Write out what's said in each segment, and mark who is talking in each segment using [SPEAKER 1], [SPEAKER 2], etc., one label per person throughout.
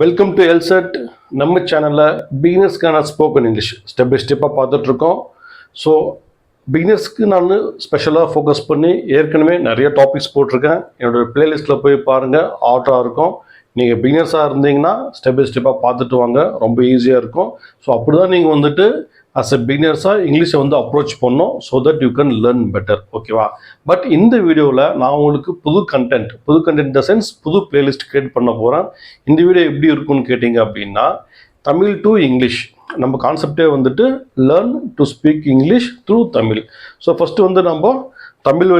[SPEAKER 1] Welcome to எல்செட். நம்ம சேனலில் பிகினர்ஸ்க்கான spoken English step by ஸ்டெப்பாக பார்த்துட்ருக்கோம். ஸோ பிகினர்ஸ்க்கு நான் ஸ்பெஷலாக ஃபோக்கஸ் பண்ணி ஏற்கனவே நிறைய டாபிக்ஸ் போட்டிருக்கேன். என்னோடய ப்ளேலிஸ்ட்டில் போய் பாருங்கள், ஆர்டராக இருக்கும். நீங்கள் பிகினர்ஸாக இருந்தீங்கன்னா ஸ்டெப் பை ஸ்டெப்பாக பார்த்துட்டு வாங்க, ரொம்ப ஈஸியாக இருக்கும். ஸோ அப்படி தான் நீங்கள் வந்துட்டு அஸ் எ பிகினர்ஸாக இங்கிலீஷை வந்து அப்ரோச் பண்ணோம், so that you can learn better. ஓகேவா? பட் இந்த வீடியோவில் நான் உங்களுக்கு புது கண்டென்ட் த சென்ஸ் புது பிளேலிஸ்ட் கிரியேட் பண்ண போகிறேன். இந்த வீடியோ எப்படி இருக்குன்னு கேட்டிங்க அப்படின்னா, தமிழ் டு இங்கிலீஷ். நம்ம கான்செப்டே வந்துட்டு learn to speak English through Tamil. So first வந்து நம்ம தமிழ்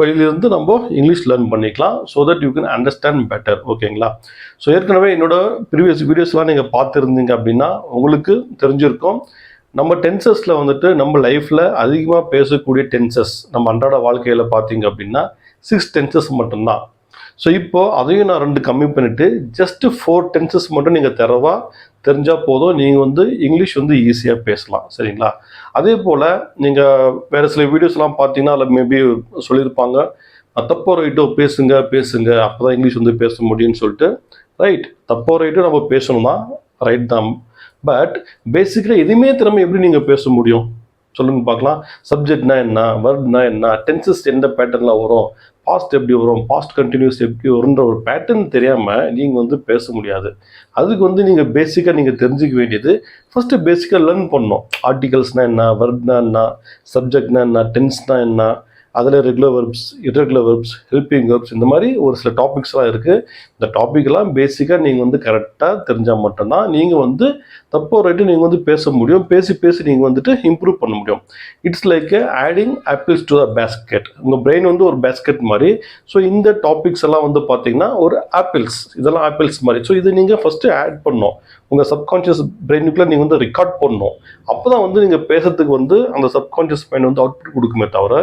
[SPEAKER 1] வழியிலிருந்து நம்ம இங்கிலீஷ் லேர்ன் பண்ணிக்கலாம், so that you can understand better. ஓகேங்களா? ஸோ ஏற்கனவே என்னோட ப்ரீவியஸ் வீடியோஸ்லாம் நீங்கள் பார்த்துருந்தீங்க அப்படின்னா உங்களுக்கு தெரிஞ்சிருக்கும். நம்ம டென்சஸில் வந்துட்டு நம்ம லைஃப்பில் அதிகமாக பேசக்கூடிய டென்சஸ் நம்ம அன்றாட வாழ்க்கையில் பார்த்தீங்க அப்படின்னா 6 டென்சஸ் மட்டும்தான். ஸோ இப்போது அதையும் நான் 2 கம்மி பண்ணிவிட்டு ஜஸ்ட்டு 4 டென்சஸ் மட்டும் நீங்கள் தெரிஞ்சால் போதும், நீங்கள் வந்து இங்கிலீஷ் வந்து ஈஸியாக பேசலாம். சரிங்களா? அதே போல் நீங்கள் வேறு சில வீடியோஸ்லாம் பார்த்தீங்கன்னா அதில் மேபி சொல்லியிருப்பாங்க, தப்போ ரைட்டோ பேசுங்க அப்போ தான் இங்கிலீஷ் வந்து பேச முடியும்னு சொல்லிட்டு. ரைட், தப்போ ரைட்டோ நம்ம பேசணும்னா ரைட் தான். பட் பேசிக்காக எதுவுமே திறமை எப்படி நீங்கள் பேச முடியும் சொல்லுங்க பார்க்கலாம். சப்ஜெக்ட்னா என்ன, வர்ப்னா என்ன, டென்சஸ் எந்த பேட்டர்னில் வரும், பாஸ்ட் எப்படி வரும், பாஸ்ட் கண்டினியூஸ் எப்படி வரும்ன்ற ஒரு பேட்டர்ன் தெரியாமல் நீங்கள் வந்து பேச முடியாது. அதுக்கு வந்து நீங்கள் பேசிக்காக நீங்கள் தெரிஞ்சிக்க வேண்டியது ஃபஸ்ட்டு பேசிக்காக லேர்ன் பண்ணணும். ஆர்டிகல்ஸ்னால் என்ன, வர்ப்னா என்ன, சப்ஜெக்ட்னா என்ன, டென்ஸ்னால் என்ன, அதில் regular verbs, irregular verbs, helping verbs, இந்த மாதிரி ஒரு சில டாபிக்ஸ்லாம் இருக்குது. இந்த டாப்பிக்லாம் பேசிக்காக நீங்கள் வந்து கரெக்டாக தெரிஞ்சால் மட்டும்தான் நீங்கள் வந்து தப்போ ரைட்டு நீங்கள் வந்து பேச முடியும். பேசி நீங்கள் வந்துட்டு இம்ப்ரூவ் பண்ண முடியும். It's like adding apples to the basket. உங்கள் பிரெயின் வந்து ஒரு பேஸ்கெட் மாதிரி. ஸோ இந்த டாபிக்ஸ் எல்லாம் வந்து பார்த்தீங்கன்னா ஒரு ஆப்பிள்ஸ், இதெல்லாம் ஆப்பிள்ஸ் மாதிரி. ஸோ இது நீங்கள் ஃபஸ்ட்டு ஆட் பண்ணணும், உங்கள் சப்கான்ஷியஸ் பிரெயினுக்குள்ளே நீங்கள் வந்து ரெக்கார்ட் பண்ணணும். அப்போ தான் வந்து நீங்கள் பேசுறதுக்கு வந்து அந்த சப்கான்ஷியஸ் மைண்ட் வந்து அவுட்புட் கொடுக்குமே தவிர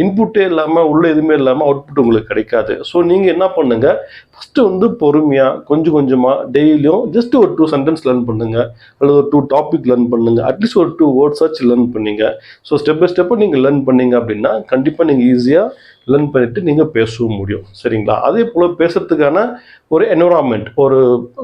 [SPEAKER 1] இன்புட்டே இல்லாமல் உள்ள எதுவுமே இல்லாமல் அவுட்புட் உங்களுக்கு கிடைக்காது. ஸோ நீங்கள் என்ன பண்ணுங்கள், ஃபஸ்ட்டு வந்து பொறுமையாக கொஞ்சமாக டெய்லியும் ஜஸ்ட் ஒரு 2 சென்டென்ஸ் லேர்ன் பண்ணுங்கள், அல்லது ஒரு 2 டாபிக் லேர்ன் பண்ணுங்கள், அட்லீஸ்ட் ஒரு 2 வேர்ட்ஸ் ஆச்சு லேர்ன் பண்ணிங்க. ஸோ ஸ்டெப் பை ஸ்டெப்பாக நீங்கள் லேர்ன் பண்ணிங்க அப்படின்னா கண்டிப்பாக நீங்கள் ஈஸியாக லேர்ன் பண்ணிவிட்டு நீங்கள் பேசவும் முடியும். சரிங்களா? அதே போல் பேசுகிறதுக்கான ஒரு என்விரான்மெண்ட், ஒரு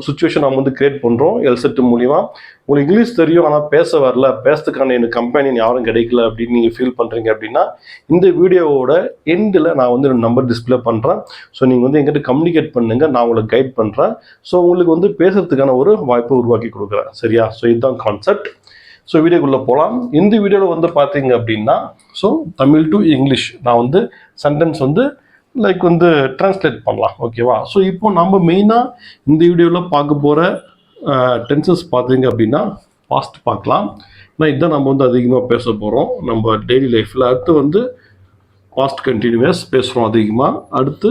[SPEAKER 1] சுச்சுவேஷன் நம்ம வந்து கிரியேட் பண்ணுறோம் எல்செட் மூலிமா. உங்களுக்கு இங்கிலீஷ் தெரியும் ஆனால் பேச வரல, பேசுறதுக்கான எனக்கு கம்பெனி யாரும் கிடைக்கல அப்படின்னு நீங்கள் ஃபீல் பண்ணுறீங்க அப்படின்னா இந்த வீடியோவோட எண்டில் நான் வந்து நம்பர் டிஸ்பிளே பண்ணுறேன். ஸோ நீங்கள் வந்து எங்கிட்ட கம்யூனிகேட் பண்ணுங்கள், நான் உங்களுக்கு கைட் பண்ணுறேன். ஸோ உங்களுக்கு வந்து பேசுறதுக்கான ஒரு வாய்ப்பை உருவாக்கி கொடுக்குறேன். சரியா? ஸோ இதுதான் கான்செப்ட். ஸோ வீடியோக்குள்ளே போகலாம். இந்த வீடியோவில் வந்து பார்த்தீங்க அப்படின்னா, ஸோ தமிழ் டு இங்கிலீஷ் நான் வந்து சென்டென்ஸ் வந்து லைக் வந்து ட்ரான்ஸ்லேட் பண்ணலாம். ஓகேவா? ஸோ இப்போ நம்ம மெயினாக இந்த வீடியோவில் பார்க்க போகிற டென்சஸ் பார்த்தீங்க அப்படின்னா பாஸ்ட் பார்க்கலாம். நான் இதுதான் நம்ம வந்து அதிகமாக பேச போகிறோம் நம்ம டெய்லி லைஃப்பில். அடுத்து வந்து பாஸ்ட் கண்டினியூஸ் பேசுகிறோம் அதிகமாக. அடுத்து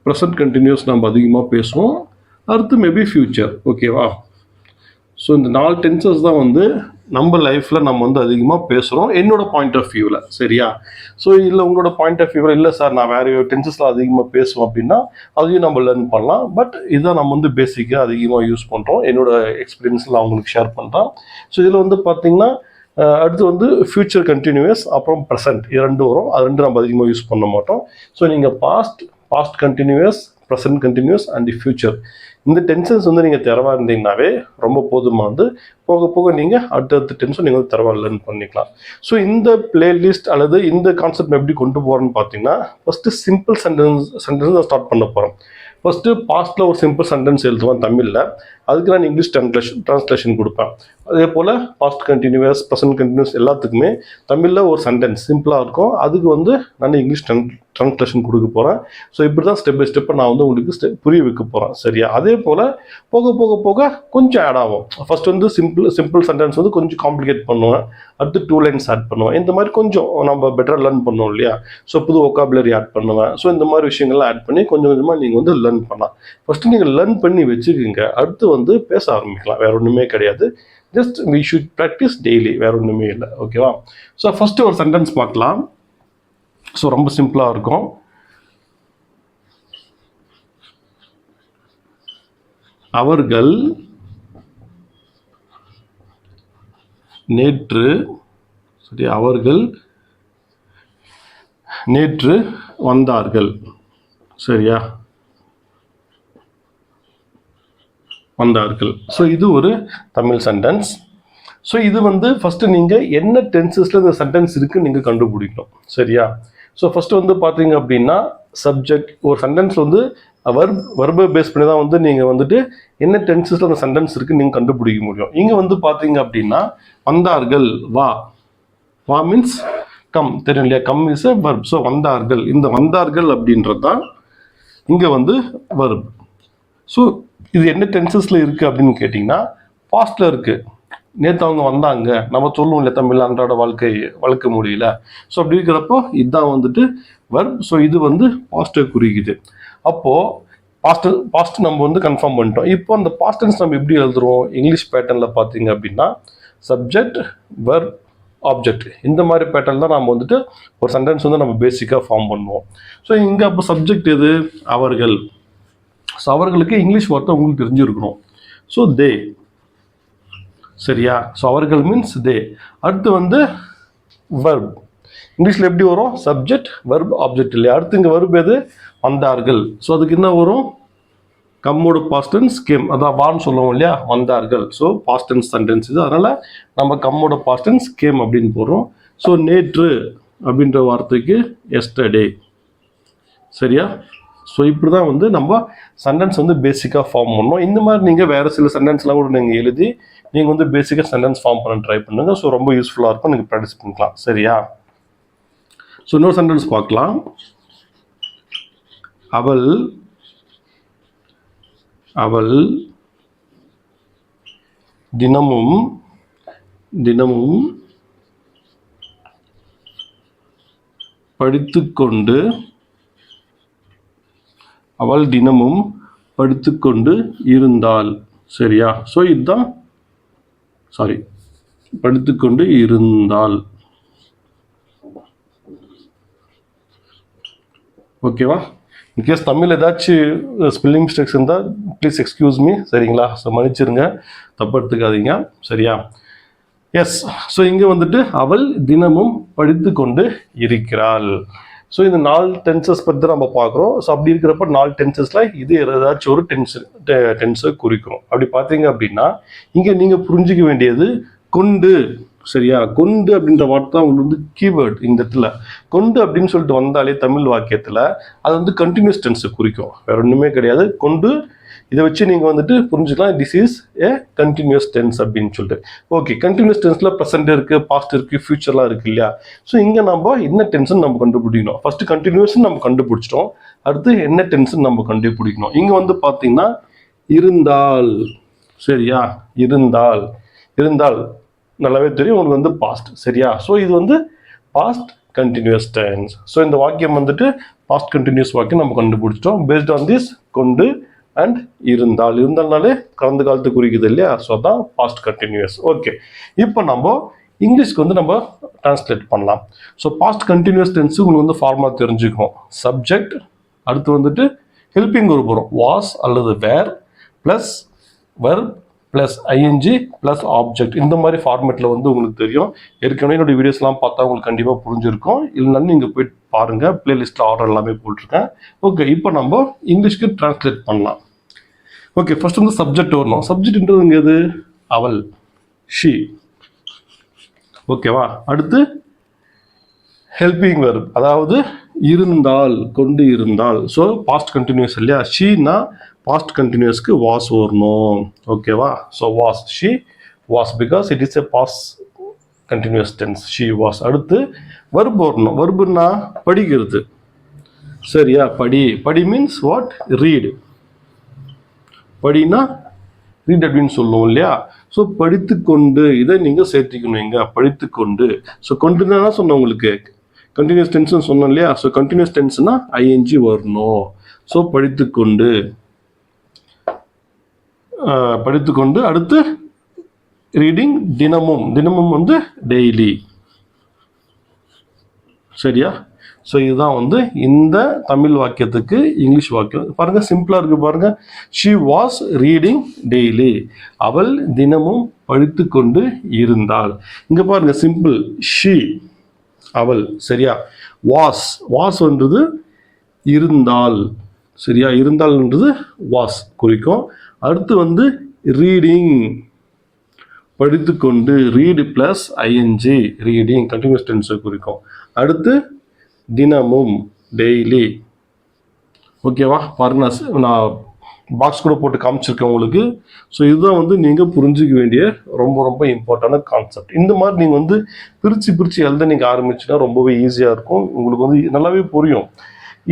[SPEAKER 1] ப்ரெசன்ட் கண்டினியூஸ் நம்ம அதிகமாக பேசுவோம். அடுத்து மேபி ஃப்யூச்சர். ஓகேவா? ஸோ இந்த 4 டென்சஸ் தான் வந்து நம்ம லைஃப்பில் நம்ம வந்து அதிகமாக பேசுகிறோம் என்னோட பாயிண்ட் ஆஃப் வியூவில். சரியா? ஸோ இல்லை உங்களோட பாயிண்ட் ஆஃப் வியூவில் இல்லை சார் நான் வேறு டென்சஸில் அதிகமாக பேசுவோம் அப்படின்னா அதையும் நம்ம லேர்ன் பண்ணலாம். பட் இதுதான் நம்ம வந்து பேசிக்காக அதிகமாக யூஸ் பண்ணுறோம். என்னோட எக்ஸ்பீரியன்ஸில் அவங்களுக்கு ஷேர் பண்ணுறேன். ஸோ இதில் வந்து பார்த்திங்கன்னா அடுத்து வந்து ஃப்யூச்சர் கண்டினியூஸ் அப்புறம் ப்ரெசன்ட், இது 2 வரும். அது 2 நம்ம அதிகமாக யூஸ் பண்ண மாட்டோம். ஸோ நீங்கள் past continuous, present continuous and future, இந்த டென்ஷன்ஸ் வந்து நீங்கள் தரவாக இருந்தீங்கன்னாவே ரொம்ப போதுமானது. போக நீங்கள் அடுத்தடுத்த டென்ஷன் நீங்கள் வந்து தரவாக லேர்ன் பண்ணிக்கலாம். ஸோ இந்த பிளேலிஸ்ட் அல்லது இந்த கான்செப்ட் எப்படி கொண்டு போகிறோன்னு பார்த்தீங்கன்னா, ஃபஸ்ட்டு சிம்பிள் சென்டென்ஸ் தான் ஸ்டார்ட் பண்ண போகிறோம். ஃபஸ்ட்டு பாஸ்ட்டில் ஒரு சிம்பிள் சென்டென்ஸ் எழுதுவேன் தமிழில், அதுக்கு நான் இங்கிலீஷ் ட்ரான்ஸ்லேஷன் கொடுப்பேன். அதே போல் பாஸ்ட் கண்டினியூஸ், ப்ரெசன்ட் கண்டினியூஸ் எல்லாத்துக்குமே தமிழில் ஒரு சென்டென்ஸ் சிம்பிளாக இருக்கும், அதுக்கு வந்து நான் இங்கிலீஷ் ட்ரான்ஸ்லேஷன் கொடுக்க போகிறேன். ஸோ இப்படி தான் ஸ்டெப் பை ஸ்டெப்பை நான் வந்து உங்களுக்கு புரிய வைக்க போகிறேன். சரியா? அதே போல் போக கொஞ்சம் ஆட் ஆகும். ஃபஸ்ட் வந்து சிம்பிள் சென்டென்ஸ் வந்து கொஞ்சம் காம்ப்ளிகேட் பண்ணுவேன், அடுத்து 2 லைன்ஸ் ஆட் பண்ணுவேன். இந்த மாதிரி கொஞ்சம் நம்ம பெட்டராக லேர்ன் பண்ணோம் இல்லையா? ஸோ புது ஒக்காபுலரி ஆட் பண்ணுவேன். ஸோ இந்த மாதிரி விஷயங்கள்லாம் ஆட் பண்ணி கொஞ்சமாக நீங்கள் வந்து லேர்ன் பண்ணலாம். ஃபஸ்ட்டு நீங்கள் லேர்ன் பண்ணி வச்சுக்கோங்க, அடுத்து வந்து பேச ஆரம்பிக்கலாம். வேறு ஒன்றுமே கிடையாது. Just we should practice daily, வேறு ஒன்றுமே இல்லை. ஓகேவா? ஸோ ஃபஸ்ட்டு ஒரு சென்டென்ஸ் பார்க்கலாம். ஸோ ரொம்ப சிம்பிளாக இருக்கும். அவர்கள் நேற்று வந்தார்கள். சரியா? வந்தார்கள். ஸோ இது ஒரு தமிழ் சென்டென்ஸ். ஸோ இது வந்து ஃபஸ்ட்டு நீங்கள் என்ன டென்சஸில் இந்த சென்டென்ஸ் இருக்குன்னு நீங்கள் கண்டுபிடிக்கணும். சரியா? ஸோ ஃபஸ்ட்டு வந்து பார்த்தீங்க அப்படின்னா சப்ஜெக்ட் ஒரு சென்டென்ஸ் வந்து வர்பை பேஸ் பண்ணி தான் வந்து நீங்கள் வந்துட்டு என்ன டென்சஸில் அந்த சென்டென்ஸ் இருக்குன்னு நீங்கள் கண்டுபிடிக்க முடியும். இங்கே வந்து பார்த்தீங்க அப்படின்னா வந்தார்கள், வா வா மீன்ஸ் கம், தெரியும் இல்லையா? Come is a வர்ப். ஸோ வந்தார்கள், இந்த வந்தார்கள் அப்படின்றது தான் இங்கே வந்து வர்ப். ஸோ இது என்ன டென்சஸில் இருக்குது அப்படின்னு கேட்டிங்கன்னா பாஸ்டில் இருக்குது. நேற்று அவங்க வந்தாங்க, நம்ம சொல்லுவோம் இல்லை தமிழ் அன்றாட வளர்க்க முடியல. ஸோ அப்படி இருக்கிறப்போ இதுதான் வந்துட்டு வர்ப். ஸோ இது வந்து பாஸ்ட்டை குறிக்குது. அப்போது பாஸ்ட் நம்ம வந்து கன்ஃபார்ம் பண்ணிட்டோம். இப்போ அந்த பாஸ்ட் டென்ஸ் நம்ம எப்படி எழுதுறோம் இங்கிலீஷ் பேட்டர்னில் பார்த்தீங்க அப்படின்னா சப்ஜெக்ட், வர்ப், ஆப்ஜெக்ட் இந்த மாதிரி பேட்டர்ன் தான் நம்ம வந்துட்டு ஒரு சென்டென்ஸ் வந்து நம்ம பேசிக்காக ஃபார்ம் பண்ணுவோம். ஸோ இங்கே அப்போ சப்ஜெக்ட் எது? அவர்கள். ஸோ அவர்களுக்கு இங்கிலீஷ் வார்த்தை உங்களுக்கு தெரிஞ்சிருக்கணும். So they. சரியா? ஸோ அவர்கள் மீன்ஸ் தே. அடுத்து வந்து வர்ப். இங்கிலீஷில் எப்படி வரும்? சப்ஜெக்ட், வர்ப், ஆப்ஜெக்ட் இல்லையா? அடுத்து இங்கே வர்ப் எது? வந்தார்கள். ஸோ அதுக்கு என்ன வரும்? கம்மோட பாஸ்ட் டென்ஸ் கேம், அதான் வான்னு சொல்லுவோம் இல்லையா? வந்தார்கள். ஸோ பாஸ்ட் டென்ஸ் சென்டென்ஸ் இது. அதனால் நம்ம கம்மோட பாஸ்ட் டென்ஸ் கேம் அப்படின்னு போடுறோம். ஸோ நேற்று அப்படின்ற வார்த்தைக்கு எஸ்டர்டே. சரியா? ஸோ இப்படி தான் வந்து நம்ம சென்டென்ஸ் வந்து பேசிக்காக ஃபார்ம் பண்ணோம். இந்த மாதிரி நீங்கள் வேறு சில சென்டென்ஸ்லாம் கூட நீங்கள் எழுதி நீங்கள் வந்து பேசிக்காக சென்டென்ஸ் ஃபார்ம் பண்ண ட்ரை பண்ணுங்கள். ஸோ ரொம்ப யூஸ்ஃபுல்லாக இருக்கும், நீங்கள் ப்ராக்டிஸ் பண்ணிக்கலாம். சரியா? ஸோ இன்னொரு சென்டென்ஸ் பார்க்கலாம். அவள் அவள் தினமும் படித்துக்கொண்டு அவள் தினமும் படித்துக்கொண்டு இருந்தாள். சரியா? ஸோ இதுதான் படித்துக்கொண்டு இருந்தாள். ஓகேவா? இன்கேஸ் தமிழ் ஏதாச்சும் ஸ்பெல்லிங் மிஸ்டேக்ஸ் இருந்தால் ப்ளீஸ் எக்ஸ்கியூஸ் மீ. சரிங்களா? ஸோ மன்னிச்சிருங்க, தப்பு எடுத்துக்காதீங்க. சரியா? எஸ். ஸோ இங்கே வந்துட்டு அவள் தினமும் படித்து கொண்டு இருக்கிறாள். ஸோ இந்த 4 டென்சஸ் பற்றி தான் நம்ம பார்க்குறோம். ஸோ அப்படி இருக்கிறப்ப 4 டென்சஸில் இது ஏதாச்சும் ஒரு டென்ஸை குறிக்கிறோம். அப்படி பார்த்தீங்க அப்படின்னா இங்கே நீங்கள் புரிஞ்சிக்க வேண்டியது கொண்டு. சரியா? கொண்டு அப்படின்ற வார்த்தை தான் உங்களுக்கு வந்து கீவேர்டு. இந்த இடத்துல கொண்டு அப்படின்னு சொல்லிட்டு வந்தாலே தமிழ் வாக்கியத்தில் அது வந்து கண்டினியூஸ் டென்ஸை குறிக்கும், வேற ஒன்றுமே கிடையாது. கொண்டு இதை வச்சு நீங்கள் வந்துட்டு புரிஞ்சுக்கலாம், this is a continuous tense அப்படின்னு சொல்லிட்டு. ஓகே, கண்டினியூஸ் டென்ஸில் ப்ரெசென்ட் இருக்குது, பாஸ்ட் இருக்குது, ஃபியூச்சர்லாம் இருக்குது இல்லையா? ஸோ இங்கே நம்ம என்ன டென்ஸ்ன்னு நம்ம கண்டுபிடிக்கணும். ஃபஸ்ட்டு கண்டினியூஸ்ன்னு நம்ம கண்டுபிடிச்சிட்டோம், அடுத்து என்ன டென்ஸ்ன்னு நம்ம கண்டுபிடிக்கணும். இங்கே வந்து பார்த்தீங்கன்னா இருந்தால். சரியா? இருந்தால் நல்லாவே தெரியும் உங்களுக்கு வந்து பாஸ்ட். சரியா? ஸோ இது வந்து பாஸ்ட் கண்டினியூஸ் டென்ஸ். ஸோ இந்த வாக்கியம் வந்துட்டு பாஸ்ட் கண்டினியூஸ் வாக்கியம் நம்ம கண்டுபிடிச்சிட்டோம் பேஸ்ட் ஆன் திஸ் கொண்டு அண்ட் இருந்தால்னாலே கடந்த காலத்து குறிக்குது இல்லையா? ஸோ தான் பாஸ்ட் கண்டினியூஸ். ஓகே, இப்போ நம்ம இங்கிலீஷ்க்கு வந்து நம்ம டிரான்ஸ்லேட் பண்ணலாம். ஸோ பாஸ்ட் கண்டினியூஸ் டென்ஸு உங்களுக்கு வந்து ஃபார்முலா தெரிஞ்சுக்கணும். சப்ஜெக்ட், அடுத்து வந்துட்டு ஹெல்பிங் ஒரு வரும் வாஸ் அல்லது were plus verb plus ING plus object. இந்த மாதிரி ஃபார்மேட்டில் வந்து உங்களுக்கு தெரியும். ஏற்கனவே என்னோடய வீடியோஸ்லாம் பார்த்தா உங்களுக்கு கண்டிப்பாக புரிஞ்சிருக்கும். இல்லைனாலும் நீங்கள் போய்ட்டு பாருங்கள், பிளேலிஸ்ட்டில் ஆர்டர் எல்லாமே போட்டிருக்கேன். ஓகே, இப்போ நம்ம இங்கிலீஷ்க்கு டிரான்ஸ்லேட் பண்ணலாம். ஓகே, ஃபர்ஸ்ட் வந்து சப்ஜெக்ட் வரணும். சப்ஜெக்ட்ன்றது எது? அவள், ஷி. ஓகேவா? அடுத்து ஹெல்பிங் வெர்ப், அதாவது இருந்தால், கொண்டு இருந்தால். ஸோ பாஸ்ட் கண்டினியூஸ் இல்லையா? ஷீனா பாஸ்ட் கண்டினியூஸ்க்கு வாஸ் வரணும். ஓகேவா? So was, she was, because it is a past continuous tense, she was. அடுத்து வெர்ப் வரணும். வெர்புன்னா படிக்கிறது. சரியா? படி மீன்ஸ் வாட்? ரீடு. படினா ரீட் அப்படின்னு சொல்லுவோம் இல்லையா? ஸோ படித்துக்கொண்டு இதை நீங்கள் சேர்த்திக்கணும். இங்கே படித்துக்கொண்டு. ஸோ கொண்டுனா சொன்னேன் உங்களுக்கு கண்டினியூஸ் டென்ஸ்னு சொன்னோம் இல்லையா? ஸோ கண்டினியூஸ் டென்ஸ்னா ஐஎன்ஜி வரணும். ஸோ படித்துக்கொண்டு அடுத்து ரீடிங், தினமும் வந்து டெய்லி. சரியா? ஸோ இதுதான் வந்து இந்த தமிழ் வாக்கியத்துக்கு இங்கிலீஷ் வாக்கியம். பாருங்கள், சிம்பிளாக இருக்குது பாருங்கள். She was reading daily. அவள் தினமும் படித்து கொண்டு இருந்தாள். இங்கே பாருங்கள், சிம்பிள். ஷி அவள். சரியா? வாஸ்ன்றது இருந்தால். சரியா? இருந்தால்ன்றது வாஸ் குறிக்கும். அடுத்து வந்து ரீடிங் படித்துக்கொண்டு, read plus ING reading continuous டென்ஸை குறிக்கும். அடுத்து தினமும் டெய்லி. ஓகேவா, பாருங்க நான் பாக்ஸ் கூட போட்டு காமிச்சிருக்கேன் உங்களுக்கு. ஸோ இதுதான் வந்து நீங்கள் புரிஞ்சிக்க வேண்டிய ரொம்ப ரொம்ப இம்பார்ட்டண்டான கான்செப்ட். இந்த மாதிரி நீங்கள் வந்து பிரித்து எழுத நீங்கள் ஆரம்பிச்சுன்னா ரொம்பவே ஈஸியாக இருக்கும். உங்களுக்கு வந்து நல்லாவே புரியும்.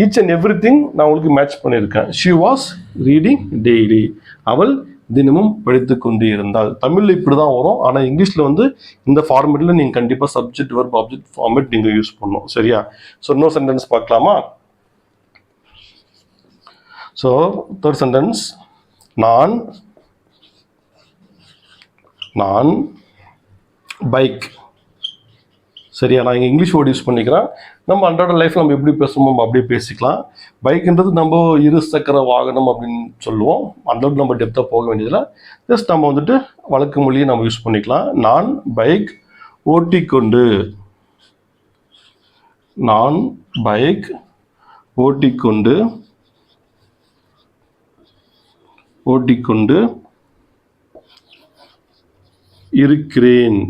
[SPEAKER 1] ஈச் அண்ட் எவ்ரி திங் நான் உங்களுக்கு மேட்ச் பண்ணியிருக்கேன். ஷி வாஸ் ரீடிங் டெய்லி, அவள் தினமும் படித்து கொண்டு இருந்தால். தமிழில் இப்படி தான் வரும், ஆனால் இங்கிலீஷில் வந்து இந்த ஃபார்மேட்டில் நீங்கள் கண்டிப்பாக சப்ஜெக்ட் வர்ப் ஆப்ஜெக்ட் ஃபார்மேட் நீங்கள் யூஸ் பண்ணணும். சரியா? ஸோ இன்னொரு சென்டென்ஸ் பார்க்கலாமா? ஸோ தேர்ட் சென்டென்ஸ், நான் பைக். சரியா? நான் இங்கே இங்கிலீஷ் வேர்டு யூஸ் பண்ணிக்கிறேன். நம்ம அன்றாட லைஃப்பில் நம்ம எப்படி பேசணுமோ நம்ம அப்படியே பேசிக்கலாம். பைக்குன்றது நம்ம இருசக்கர வாகனம் அப்படின்னு சொல்லுவோம். அந்தளவுக்கு நம்ம டெப்த்தாக போக வேண்டியதில்லை. ஜஸ்ட் நம்ம வந்துட்டு வழக்கு மொழியை நம்ம யூஸ் பண்ணிக்கலாம். நான் பைக் ஓட்டிக்கொண்டு, நான் பைக் ஓட்டிக்கொண்டு இருக்கிறேன்.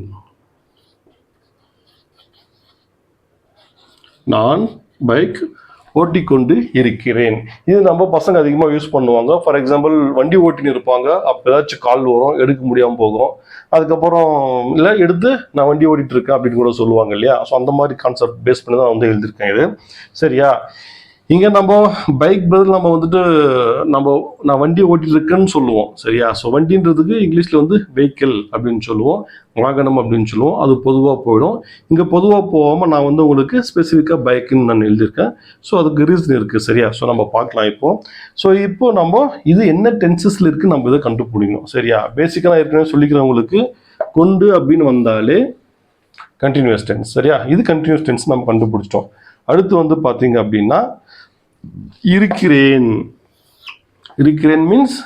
[SPEAKER 1] நான் பைக் ஓட்டிக்கொண்டு இருக்கிறேன். இது நம்ம பசங்க அதிகமாக யூஸ் பண்ணுவாங்க. ஃபார் எக்ஸாம்பிள், வண்டி ஓட்டின்னு இருப்பாங்க, அப்போ ஏதாச்சும் கால் வரும், எடுக்க முடியாமல் போகும். அதுக்கப்புறம் இல்லை எடுத்து நான் வண்டி ஓட்டிகிட்டு இருக்கேன் அப்படின்னு கூட சொல்லுவாங்க இல்லையா? ஸோ அந்த மாதிரி கான்செப்ட் பேஸ் பண்ணி தான் வந்து எழுதியிருக்கேன் இது. சரியா? இங்கே நம்ம பைக் பதில் நம்ம வந்துட்டு நான் வண்டி ஓட்டிட்டு இருக்கேன்னு சொல்லுவோம். சரியா? ஸோ வண்டின்றதுக்கு இங்கிலீஷில் வந்து வெஹிக்கிள் அப்படின்னு சொல்லுவோம், வாகனம் அப்படின்னு சொல்லுவோம். அது பொதுவாக போயிடும். இங்கே பொதுவாக போகாமல் நான் வந்து உங்களுக்கு ஸ்பெசிஃபிக்காக பைக்குன்னு நான் எழுதியிருக்கேன். ஸோ அதுக்கு ரீசன் இருக்குது. சரியா? ஸோ நம்ம பார்க்கலாம் இப்போ நம்ம இது என்ன டென்சஸில் இருக்குது நம்ம இதை கண்டுபிடிக்கணும். சரியா? பேசிக்காக நான் ஏற்கனவே சொல்லிக்கிறவங்களுக்கு கொண்டு அப்படின்னு வந்தாலே கண்டினியூஸ் டென்ஸ். சரியா? இது கண்டினியூஸ் டென்ஸ் நம்ம கண்டுபிடிச்சிட்டோம். அடுத்து வந்து பார்த்தீங்க அப்படின்னா இருக்கிறேன். இருக்கிறேன் மீன்ஸ்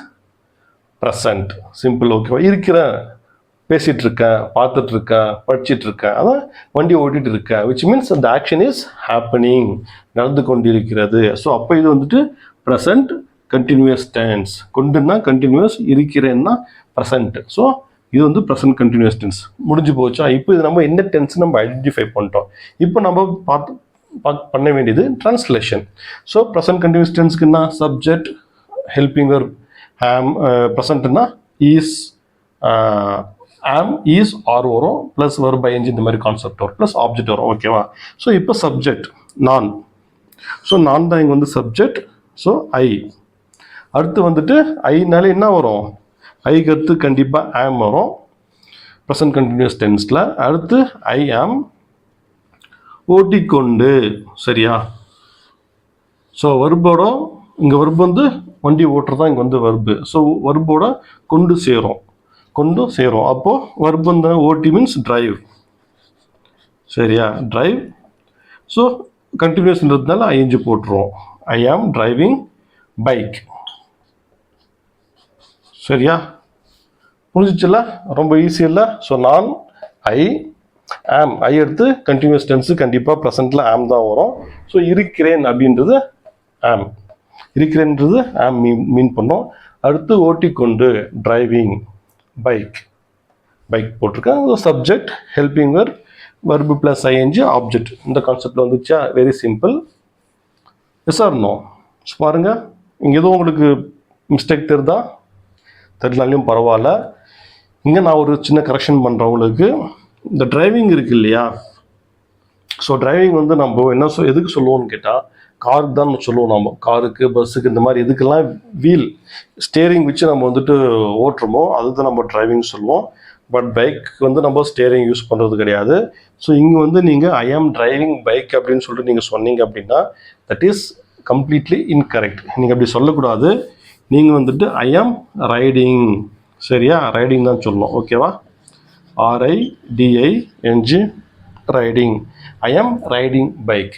[SPEAKER 1] ப்ரெசன்ட். சிம்பிள். ஓகேவா? இருக்கிறேன், பேசிகிட்டு இருக்கேன், பார்த்துட்டு இருக்கேன், படிச்சுட்டு இருக்கேன், அதான் வண்டி ஓட்டிகிட்டு இருக்கேன், விச் மீன்ஸ் அந்த ஆக்ஷன் இஸ் ஹேப்பனிங், நடந்து கொண்டிருக்கிறது. ஸோ அப்போ இது வந்துட்டு ப்ரெசன்ட் கண்டினியூஸ் டென்ஸ். கொண்டுன்னா கண்டினியூஸ், இருக்கிறேன்னா ப்ரெசன்ட். ஸோ இது வந்து ப்ரெசன்ட் கண்டினியூஸ் டென்ஸ். முடிஞ்சு போச்சா? இப்போ இது நம்ம என்ன டென்ஸ் நம்ம ஐடென்டிஃபை பண்ணிட்டோம். இப்போ நம்ம பண்ண வேண்டியது ட்ரான்ஸ்லேஷன். ஸோ ப்ரெசன்ட் கண்டினியூஸ் டென்ஸ்க்குன்னா சப்ஜெக்ட், ஹெல்பிங் வெர்ப், ஆம், ப்ரெசன்ட்னா ஈஸ், ஆம், ஈஸ், ஆர் வரும், ப்ளஸ் வெர்ப் ஐஎன்ஜி இந்த மாதிரி கான்செப்ட் வரும், ப்ளஸ் ஆப்ஜெக்ட் வரும். ஓகேவா? ஸோ இப்போ சப்ஜெக்ட் நான். ஸோ நான் தான் இங்கே வந்து சப்ஜெக்ட். So I. அடுத்து வந்துட்டு ஐனால என்ன வரும்? ஐக்கு அடுத்து கண்டிப்பாக ஆம் வரும் ப்ரெசன்ட் கண்டினியூஸ் டென்ஸில். அடுத்து ஐ ஆம் ஓட்டிக்கொண்டு. சரியா? ஸோ வர்போட இங்கே வர்பு வந்து வண்டி ஓட்டுறதா இங்கே வந்து வர்பு. ஸோ வர்போட கொண்டு சேரும். அப்போது வர்பு வந்து ஓட்டி மீன்ஸ் டிரைவ். சரியா? டிரைவ். ஸோ கண்டினியூஸ்ன்றதுனால ஐஎன்ஜி போட்டுருவோம். ஐ ஆம் டிரைவிங் பைக். சரியா? புரிஞ்சிச்சுல்ல? ரொம்ப ஈஸி இல்லை? ஸோ நான் ஐ ஆம், ஐ எடுத்து கண்டினியூஸ் டென்ஸு கண்டிப்பாக ப்ரெசென்ட்டில் ஆம் தான் வரும். ஸோ இருக்கிறேன் அப்படின்றது ஆம், இருக்கிறேன்றது ஆம் மீன் பண்ணோம். அடுத்து ஓட்டிக்கொண்டு டிரைவிங் பைக் போட்டிருக்கேன். Subject, helping verb, verb plus ING, object. இந்த கான்செப்டில் வந்துச்சா? Very simple. Yes or no? பாருங்கள், இங்கே எதுவும் உங்களுக்கு மிஸ்டேக் தெரியலனாலையும் பரவாயில்ல. இங்கே நான் ஒரு சின்ன கரெக்ஷன் பண்ணுறேன் உங்களுக்கு. இந்த டிரைவிங் இருக்குது இல்லையா? ஸோ டிரைவிங் வந்து நம்ம என்ன எதுக்கு சொல்லுவோம்னு கேட்டால், காருக்கு தான் சொல்லுவோம். நம்ம காருக்கு, பஸ்ஸுக்கு, இந்த மாதிரி எதுக்கெல்லாம் வீல், ஸ்டேரிங் வச்சு நம்ம வந்துட்டு ஓட்டுறோமோ அதுதான் நம்ம டிரைவிங் சொல்லுவோம். பட் பைக் வந்து நம்ம ஸ்டேரிங் யூஸ் பண்ணுறது கிடையாது. ஸோ இங்கே வந்து நீங்கள் ஐ ஆம் டிரைவிங் பைக் அப்படின்னு சொல்லிட்டு நீங்கள் சொன்னீங்க அப்படின்னா தட் இஸ் கம்ப்ளீட்லி இன்கரெக்ட். நீங்கள் அப்படி சொல்லக்கூடாது. நீங்கள் வந்துட்டு ஐ ஆம் ரைடிங். சரியா? ரைடிங் தான் சொல்லணும். ஓகேவா? RIDING riding. ஐ ஆம் ரைடிங் பைக்.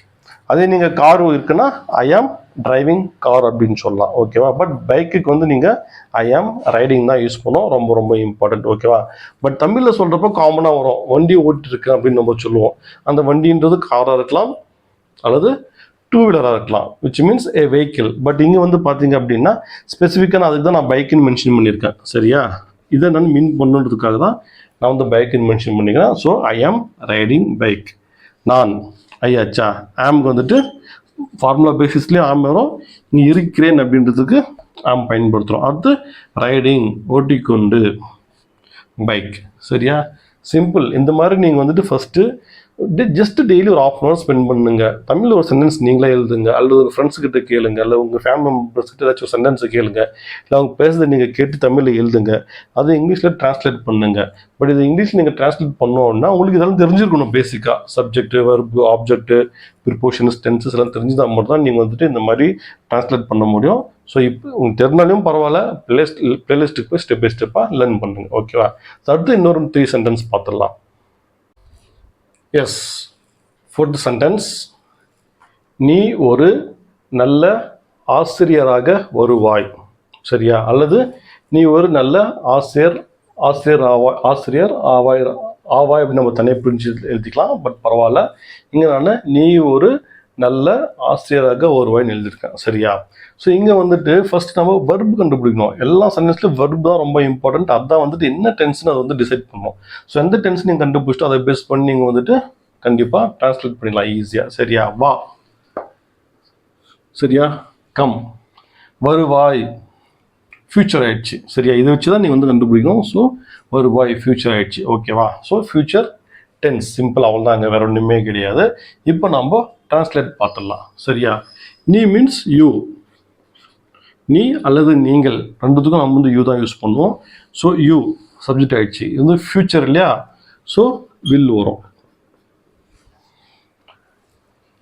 [SPEAKER 1] அதே நீங்கள் கார் இருக்குன்னா ஐ ஆம் டிரைவிங் கார் அப்படின்னு சொல்லலாம். ஓகேவா? பட் பைக்குக்கு வந்து நீங்கள் ஐ ஆம் ரைடிங் தான் யூஸ் பண்ணோம். ரொம்ப ரொம்ப இம்பார்ட்டன்ட். ஓகேவா? பட் தமிழில் சொல்கிறப்போ காமனாக வரும், வண்டி ஓட்டிருக்கேன் அப்படின்னு நம்ம சொல்லுவோம். அந்த வண்டின்றது காராக இருக்கலாம் அல்லது டூ வீலராக இருக்கலாம், which means A vehicle. But இங்கே வந்து பார்த்தீங்க அப்படின்னா ஸ்பெசிஃபிக்காக அதுக்கு தான் நான் பைக்குன்னு மென்ஷன் பண்ணியிருக்கேன். சரியா, இதை நான் மீன் பண்ணுறதுக்காக தான் நான் வந்து பைக்குன்னு மென்ஷன் பண்ணிக்கிறேன். ஸோ ஐ ஆம் ரைடிங் பைக். நான் ஐயாச்சா ஆம்க்கு வந்துட்டு ஃபார்முலா பேசிஸ்லேயும் ஆம் வரும், இங்கே இருக்கிறேன் அப்படின்றதுக்கு ஆம் பயன்படுத்துகிறோம். அடுத்து ரைடிங் ஓட்டிக்கொண்டு பைக். சரியா, சிம்பிள். இந்த மாதிரி நீங்கள் வந்துட்டு ஃபஸ்ட்டு ஜஸ்ட் டெய்லி ஒரு ½ hour ஸ்பெண்ட் பண்ணுங்க. தமிழில் ஒரு சென்டென்ஸ் நீங்களே எழுதுங்க, அல்லது ஒரு ஃப்ரெண்ட்ஸ் கிட்ட கேளுங்க, இல்லை உங்கள் ஃபேமிலி மெம்பர்ஸ் கிட்ட ஏதாச்சும் ஒரு சென்டென்ஸை கேளுங்க, இல்லை அவங்க பேசுறதை நீங்கள் கேட்டு தமிழில் எழுதுங்க, அது இங்கிலீஷில் ட்ரான்ஸ்லேட் பண்ணுங்க. பட் இது இங்கிலீஷில் நீங்கள் ட்ரான்ஸ்லேட் பண்ணோன்னா உங்களுக்கு இதெல்லாம் தெரிஞ்சிருக்கணும். பேசிக்காக சப்ஜெக்ட், வெர்பு, ஆப்ஜெக்ட், ப்ரிப்போஷன்ஸ், டென்சஸ் எல்லாம் தெரிஞ்சுதான் மட்டும் தான் நீங்கள் வந்துட்டு இந்த மாதிரி ட்ரான்ஸ்லேட் பண்ண முடியும். ஸோ இப்போ உங்களுக்கு தெரிஞ்சாலும் பரவாயில்ல, பிளேலிஸ்ட்டுக்கு போய் ஸ்டெப் பை ஸ்டெப்பாக லேர்ன் பண்ணுங்க. ஓகேவா, அடுத்து இன்னொரு 3 சென்டென்ஸ் பார்த்துடலாம். எஸ், ஃபோர்த் சென்டென்ஸ், நீ ஒரு நல்ல ஆசிரியராக வருவாய். சரியா, அல்லது நீ ஒரு நல்ல ஆசிரியர் ஆவாய் அப்படின்னு நம்ம தனியாக பிரிஞ்சு எழுதிக்கலாம். பட் பரவாயில்ல, இங்கே நான் நீ ஒரு நல்ல ஆசிரியராக வருவாய்னு எழுதியிருக்கேன். சரியா, ஸோ இங்கே வந்துட்டு ஃபர்ஸ்ட் நம்ம வெர்பு கண்டுபிடிக்கணும். எல்லா சென்டென்ஸ்லையும் வெர்பு தான் ரொம்ப இம்பார்ட்டன்ட். அதுதான் வந்துட்டு என்ன டென்ஸ்னு அதை வந்து டிசைட் பண்ணணும். ஸோ எந்த டென்ஸ் நீங்கள் கண்டுபிடிச்சிட்டு அதை பேஸ் பண்ணி நீங்கள் வந்துட்டு கண்டிப்பாக ட்ரான்ஸ்லேட் பண்ணிடலாம் ஈஸியாக. சரியா, வா. சரியா, கம். வருவாய் ஃபியூச்சர் ஆயிடுச்சு. சரியா, இதை வச்சு தான் நீங்கள் வந்து கண்டுபிடிக்கணும். ஸோ வருவாய் ஃபியூச்சர் ஆயிடுச்சு. ஓகேவா, ஸோ ஃபியூச்சர் டென்ஸ் சிம்பிள், அவ்வளோ தான், அங்கே வேற ஒன்றுமே கிடையாது. இப்போ நம்ம ட்ரான்ஸ்லேட் பார்த்துடலாம். சரியா, நீ மீன்ஸ் யூ, நீ அல்லது நீங்கள், ரெண்டுத்துக்கும் நம்ம வந்து யூ தான் யூஸ் பண்ணுவோம். ஸோ யூ சப்ஜெக்ட் ஆயிடுச்சு. இது வந்து ஃபியூச்சர் இல்லையா, ஸோ வில் வரும்.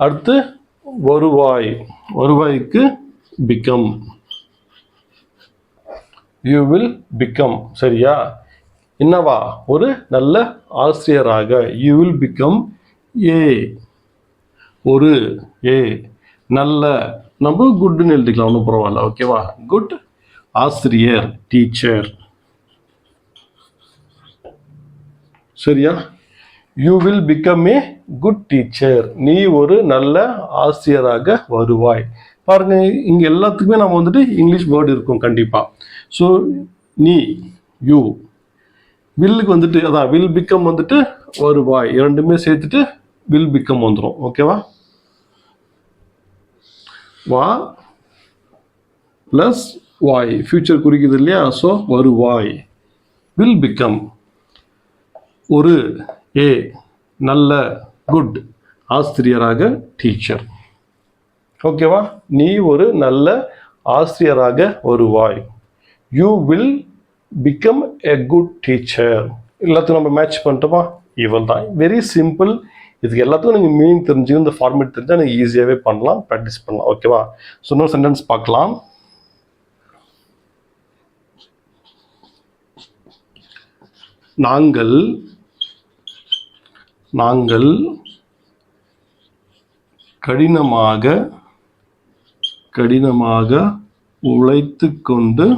[SPEAKER 1] அடுத்து வருவாய், வருவாய்க்கு பிகம், யூ வில் பிகம். சரியா, என்னவா, ஒரு நல்ல ஆசிரியராக, யூ வில் பிகம் ஏ, ஒரு ஏ நல்ல, நம்ம குட்னு எழுதிக்கலாம், ஒன்றும் பரவாயில்ல. ஓகேவா, குட் ஆசிரியர், டீச்சர். சரியா, you will become a good teacher, நீ ஒரு நல்ல ஆசிரியராக வருவாய். பாருங்க, இங்கே எல்லாத்துக்குமே நம்ம வந்துட்டு இங்கிலீஷ் வேர்டு இருக்கும் கண்டிப்பாக. ஸோ நீ, யூ, வில்லுக்கு வந்துட்டு அதான் வில் பிகம் வந்துட்டு வருவாய், இரண்டுமே சேர்த்துட்டு வில் பிகம் வந்துடும். ஓகேவா, வா ப்ளஸ் வாய் ஃபியூச்சர் குறிக்குது இல்லையா, ஸோ வருவாய். வில் பிகம் ஒரு ஏ நல்ல குட் ஆசிரியராக, டீச்சர். ஓகேவா, நீ ஒரு நல்ல ஆசிரியராக வருவாய். You will become a good teacher. எல்லாத்துக்கும் நம்ம மேட்ச் பண்ணிட்டோமா, இவள் தான். Very simple. இதுக்கு எல்லாத்துக்கும் நீங்கள் மீனிங் தெரிஞ்சு இந்த ஃபார்மேட் தெரிஞ்சால் நீங்கள் ஈஸியாகவே பண்ணலாம், ப்ராக்டிஸ் பண்ணலாம். ஓகேவா, ஸோ இன்னொரு சென்டென்ஸ் பார்க்கலாம். நாங்கள் கடினமாக உழைத்துக்கொண்டு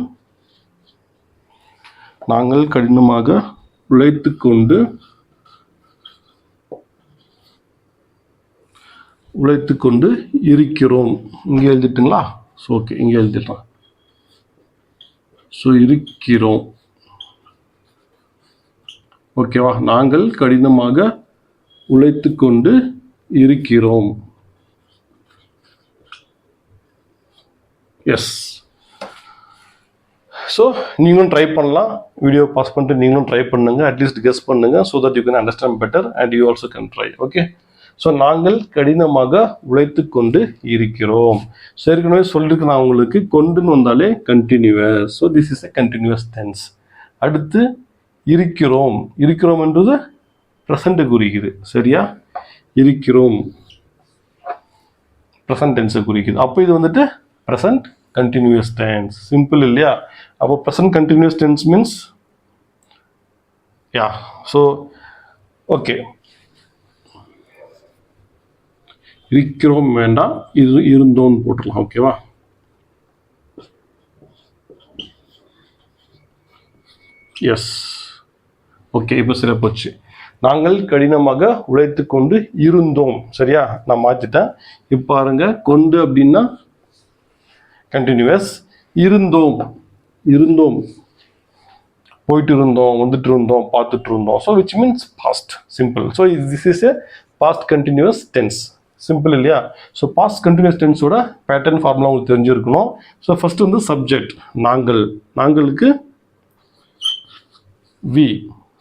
[SPEAKER 1] இருக்கிறோம். இங்கே எழுதிட்டுங்களா, ஸோ ஓகே, இங்கே எழுதிடலாம். ஸோ இருக்கிறோம். ஓகேவா, நாங்கள் கடினமாக உழைத்துக்கொண்டு இருக்கிறோம். எஸ், ஸோ நீங்களும் ட்ரை பண்ணலாம். வீடியோ பாஸ் பண்ணிட்டு நீங்களும் ட்ரை பண்ணுங்க, அட்லீஸ்ட் கெஸ் பண்ணுங்க, so that you can understand better and you also can try. Okay, so நாங்கள் கடினமாக உழைத்து கொண்டு இருக்கிறோம். ஸோ ஏற்கனவே சொல்லிருக்கு நான் உங்களுக்கு, கொண்டுன்னு வந்தாலே continuous. So this is a continuous tense. அடுத்து இருக்கிறோம், இருக்கிறோம்ன்றது ப்ரெசண்ட்டை குறிக்குது. சரியா, இருக்கிறோம் ப்ரெசன்ட் டென்ஸை குறிக்குது. அப்போ இது வந்துட்டு ப்ரெசன்ட் கண்டினியூவஸ் டென்ஸ். சிம்பிள் இல்லையா, அப்போ ப்ரெசன்ட் கண்டினியூவஸ் டென்ஸ் மீன்ஸ் யா. ஸோ ஓகே, இருக்கிறோம் வேண்டாம், இது இருந்தோன்னு போட்டுடலாம். ஓகேவா, எஸ், ஓகே, இப்போ சரியா போச்சு. நாங்கள் கடினமாக உழைத்து கொண்டு இருந்தோம். சரியா, நான் மாற்றிட்டேன். இப்போ பாருங்க, கொண்டு அப்படின்னா கண்டினியூஸ், இருந்தோம் இருந்தோம் போயிட்டு இருந்தோம், வந்துட்டு இருந்தோம், பார்த்துட்டு இருந்தோம். So which means past, simple. So this is a past continuous tense, simple இல்லையா? ஸோ பாஸ்ட் கண்டினியூஸ் டென்ஸோட பேட்டர்ன் ஃபார்முலா உங்களுக்கு தெரிஞ்சிருக்கணும். ஸோ ஃபர்ஸ்ட் வந்து சப்ஜெக்ட் நாங்கள், நாங்களுக்கு வி.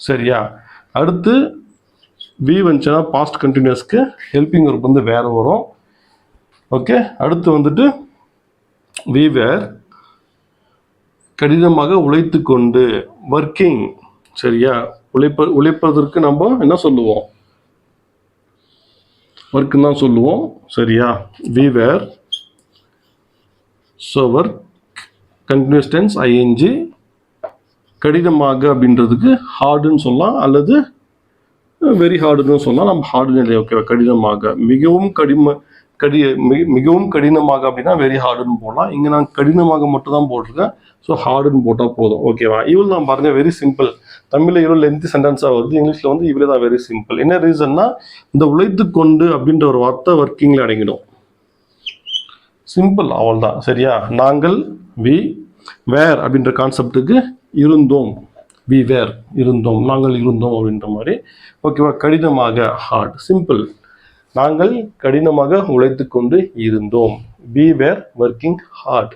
[SPEAKER 1] சரியா, அடுத்து வி வந்துச்சுன்னா பாஸ்ட் கண்டினியூஸ்க்கு ஹெல்பிங் ஒர்க் வந்து வேற வரும். ஓகே, அடுத்து வந்துட்டு வி வேர் கடினமாக உழைத்து கொண்டு, ஒர்க்கிங். சரியா, உழைப்பதற்கு நம்ம என்ன சொல்லுவோம்? ஒர்க்குன்னு தான் சொல்லுவோம். சரியா, we were. So work continuous tense ING. கடினமாக அப்படின்றதுக்கு ஹார்டுன்னு சொல்லலாம், அல்லது வெரி ஹார்டுன்னு சொல்லலாம். நம்ம ஹார்டுன்னு இல்லை, ஓகேவா? கடினமாக, மிகவும் கடினமாக அப்படின்னா வெரி ஹார்டுன்னு போடலாம். இங்கே நான் கடினமாக மட்டும் தான் போட்டிருக்கேன். ஸோ ஹார்டுன்னு போட்டால் போதும். ஓகேவா? இவ்வளோ நான் பாருங்க, வெரி சிம்பிள். தமிழில் இவ்வளோ லென்த்தி சென்டென்ஸாக வருது, இங்கிலீஷில் வந்து இவ்வளோ தான் வெரி சிம்பிள். என்ன ரீசன்னா, இந்த உழைத்து கொண்டு அப்படின்ற ஒரு வார்த்தை ஒர்க்கிங்கில் அடங்கிடும். சிம்பிள், அவள் தான். சரியா, நாங்கள் வி வேர் அப்படின்ற கான்செப்டுக்கு இருந்தோம், வி வேர் இருந்தோம், நாங்கள் இருந்தோம் அப்படின்ற மாதிரி. ஓகேவா? கடினமாக ஹார்ட், சிம்பிள். நாங்கள் கடினமாக உழைத்து கொண்டு இருந்தோம், we were working hard,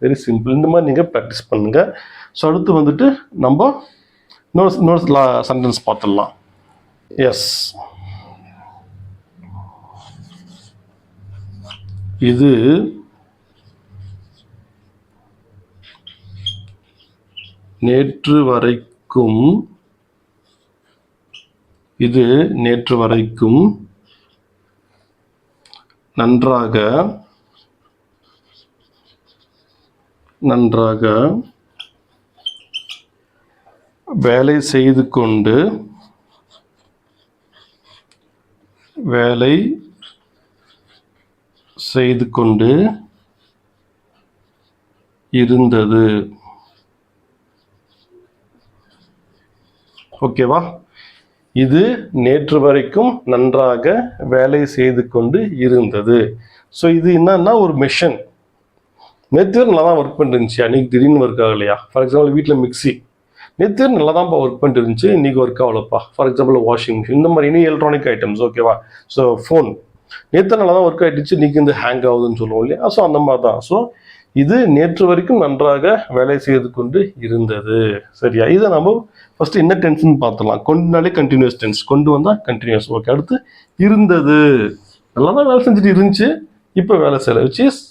[SPEAKER 1] very simple. இந்த மாதிரி நீங்கள் ப்ராக்டிஸ் பண்ணுங்க. ஸோ அடுத்து வந்துட்டு நம்ம இன்னொரு சென்டென்ஸ் பார்த்துடலாம். எஸ், இது நேற்று வரைக்கும் நன்றாக வேலை செய்து கொண்டு இருந்தது. ஓகேவா? இது நேற்று வரைக்கும் நன்றாக வேலை செய்து கொண்டு இருந்தது. ஸோ இது என்னன்னா ஒரு மெஷின். நேற்று நல்லா தான் ஒர்க் பண்ணிருந்துச்சு, அன்றைக்கி திடீர்னு ஒர்க் ஆகலையா? ஃபார் எக்ஸாம்பிள் வீட்டில் மிக்சி, நேற்று நல்லா தான்ப்பா ஒர்க் பண்ணிட்டு இருந்துச்சு, இன்றைக்கி ஒர்க் ஆகலப்பா. ஃபார் எக்ஸாம்பிள் வாஷிங் மிஷின், இந்த மாதிரி இனி எலக்ட்ரானிக் ஐட்டம்ஸ். ஓகேவா? ஸோ ஃபோன், நேற்று நல்லா தான் ஒர்க் ஆகிடுச்சு, இன்றைக்கி இந்த ஹேங் ஆகுதுன்னு சொல்லுவோம் இல்லையா? ஸோ அந்த மாதிரி தான். ஸோ இது நேற்று வரைக்கும் நன்றாக வேலை செய்து கொண்டு இருந்தது. சரியா, இதை நம்ம ஃபர்ஸ்ட் என்ன டென்ஸ்ன்னு பார்த்துடலாம். கொண்டுனாலே கண்டினியூஸ் டென்ஸ், கொண்டு வந்தால் கண்டினியூஸ். ஓகே, அடுத்து இருந்தது, நல்லா தான் வேலை செஞ்சுட்டு இருந்துச்சு, இப்போ வேலை செய்யலை, which is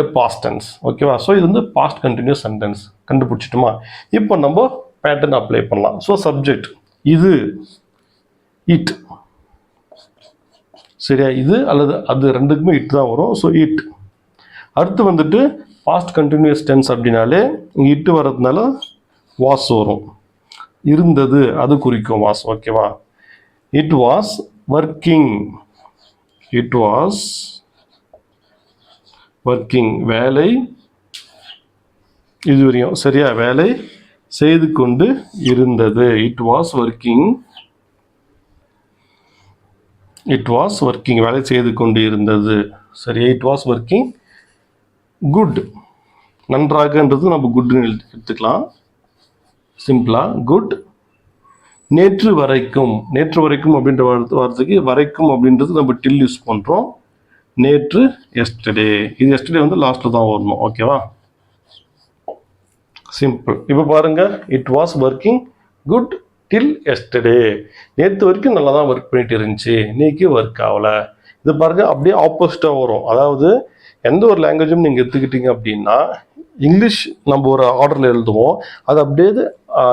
[SPEAKER 1] a past tense. ஓகேவா? ஸோ இது வந்து பாஸ்ட் கண்டினியூஸ் சென்டென்ஸ். கண்டுபிடிச்சிட்டுமா? இப்போ நம்ம பேட்டர்ன் அப்ளை பண்ணலாம். ஸோ சப்ஜெக்ட் இது, இட். சரியா, இது அல்லது அது ரெண்டுக்குமே இட் தான் வரும். So it. அடுத்து வந்துட்டு பாஸ்ட் கண்டினியூஸ் டென்ஸ் அப்படின்னாலே இட்டு வர்றதுனால வாஸ் வரும். இருந்தது அது குறிக்கும் வாஸ். ஓகேவா? இட் வாஸ் ஒர்க்கிங், வேலை இதுவரையும். சரியா, வேலை செய்து கொண்டு இருந்தது. இட் வாஸ் ஒர்க்கிங், வேலை செய்து கொண்டு இருந்தது. சரியா, இட் வாஸ் ஒர்க்கிங். குட், நன்றாகன்றது நம்ம குட்னு எடுத்துக்கலாம் சிம்பிளா. குட். நேற்று வரைக்கும் அப்படின்ற வார்த்தைக்கு வரைக்கும் அப்படின்றது நம்ம டில் யூஸ் பண்ணுறோம். நேற்று எஸ்டர்டே, இது எஸ்டர்டே வந்து லாஸ்ட்டில் தான் வரணும். ஓகேவா? சிம்பிள். இப்போ பாருங்க, it was working good till yesterday. நேற்று வரைக்கும் நல்லா தான் ஒர்க் பண்ணிட்டு இருந்துச்சு, இன்னைக்கு ஒர்க் ஆகலை. இது பாருங்க, அப்படியே ஆப்போசிட்டாக வரும். அதாவது எந்த ஒரு லாங்குவேஜும் நீங்கள் எடுத்துக்கிட்டீங்க அப்படின்னா, இங்கிலீஷ் நம்ம ஒரு ஆர்டரில் எழுதுவோம், அது அப்படியே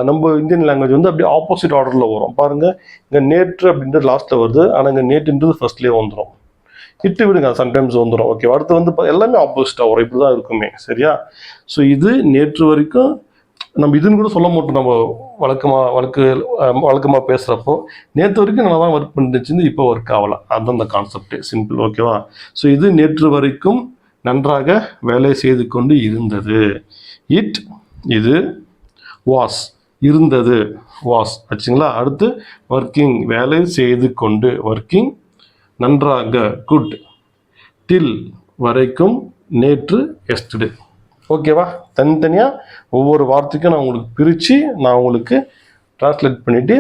[SPEAKER 1] நம்ம இந்தியன் லாங்குவேஜ் வந்து அப்படியே ஆப்போசிட் ஆர்டரில் வரும். பாருங்கள், இங்கே நேற்று அப்படின்றது லாஸ்ட்டில் வருது, ஆனால் இங்கே நேற்றுன்றது ஃபர்ஸ்ட்லேயே வந்துடும். இட்டு விடுங்க, சம்டைம்ஸ் வந்துடும். ஓகே, அடுத்து வந்து எல்லாமே ஆப்போசிட்டாக வரும், இப்படி தான் இருக்குமே. சரியா? ஸோ இது நேற்று வரைக்கும் நம்ம இதுன்னு கூட சொல்ல மாட்டோம். நம்ம வழக்கமாக பேசுகிறப்போ நேற்று வரைக்கும் நல்லா தான் ஒர்க் பண்ணிருந்துச்சு, இப்போ ஒர்க் ஆகலை. அதுதான் அந்த கான்செப்ட். சிம்பிள். ஓகேவா? ஸோ இது நேற்று வரைக்கும் நன்றாக வேலை செய்து கொண்டு இருந்தது. இட், இது வாஸ் இருந்தது வாஸ் ஆச்சுங்களா. அடுத்து ஒர்க்கிங் வேலை செய்து கொண்டு, ஒர்க்கிங் நன்றாக குட், டில் வரைக்கும், நேற்று எஸ்டர்டே. ஓகேவா? தனித்தனியாக ஒவ்வொரு வார்த்தைக்கும் நான் உங்களுக்கு பிரித்து நான் உங்களுக்கு ட்ரான்ஸ்லேட் பண்ணிவிட்டு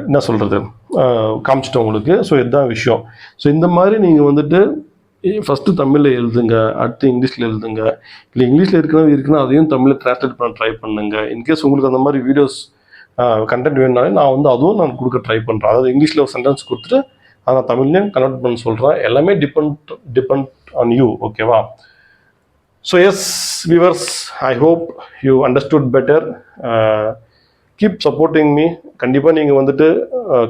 [SPEAKER 1] என்ன சொல்கிறது காமிச்சிட்டேன் உங்களுக்கு. ஸோ இதுதான் விஷயம். ஸோ இந்த மாதிரி நீங்கள் வந்துட்டு ஃபஸ்ட்டு தமிழில் எழுதுங்க, அடுத்து இங்கிலீஷில் எழுதுங்க, இல்லை இங்கிலீஷில் இருக்குன்னா அதையும் தமிழில் ட்ரான்ஸ்லேட் பண்ண ட்ரை பண்ணுங்க. இன்கேஸ் உங்களுக்கு அந்த மாதிரி வீடியோஸ் கண்டென்ட் வேணுனாலே நான் வந்து அதுவும் நான் கொடுக்க ட்ரை பண்ணுறேன். அதாவது இங்கிலீஷில் ஒரு சென்டென்ஸ் கொடுத்துட்டு அதை நான் தமிழ்லையும் கன்வெர்ட் பண்ண சொல்கிறேன். எல்லாமே டிபெண்ட் ஆன் யூ. ஓகேவா? So yes viewers, I hope you understood better. Keep supporting me. கண்டிப்பாக நீங்கள் வந்துட்டு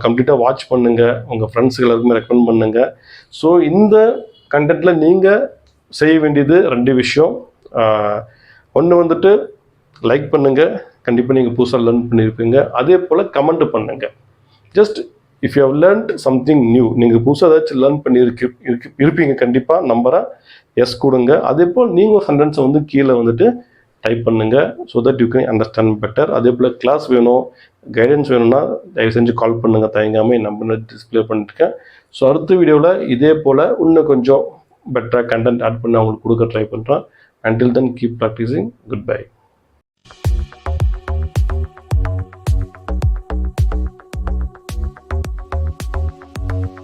[SPEAKER 1] கம்ப்ளீட்டாக வாட்ச் பண்ணுங்கள், உங்கள் ஃப்ரெண்ட்ஸுக்கு எல்லாருக்குமே ரெக்கமெண்ட் பண்ணுங்கள். ஸோ இந்த கண்டென்ட்டில் நீங்கள் செய்ய வேண்டியது 2 விஷயம். ஒன்று வந்துட்டு லைக் பண்ணுங்கள், கண்டிப்பாக நீங்கள் புதுசாக லேர்ன் பண்ணியிருப்பீங்க. அதே போல் கமெண்ட் பண்ணுங்கள். Just if you have learned something new, நீங்கள் புதுசாக ஏதாச்சும் லேர்ன் இருப்பீங்க கண்டிப்பாக நம்புகிறேன். எஸ் கொடுங்க. அதே போல் நீங்கள் ஒரு சென்டென்ஸை வந்து கீழே வந்துட்டு டைப் பண்ணுங்கள். So that you can understand better. அதே போல் கிளாஸ் வேணும், கைடன்ஸ் வேணும்னா தயவு செஞ்சு கால் பண்ணுங்கள், தயங்காமல் என் நம்பர் டிஸ்பிளே பண்ணிட்டுருக்கேன். ஸோ அடுத்த வீடியோவில் இதே போல் இன்னும் கொஞ்சம் பெட்டராக கண்டென்ட் ஆட் பண்ணி அவங்களுக்கு கொடுக்க ட்ரை பண்ணுறேன். Until then, keep practicing. Goodbye.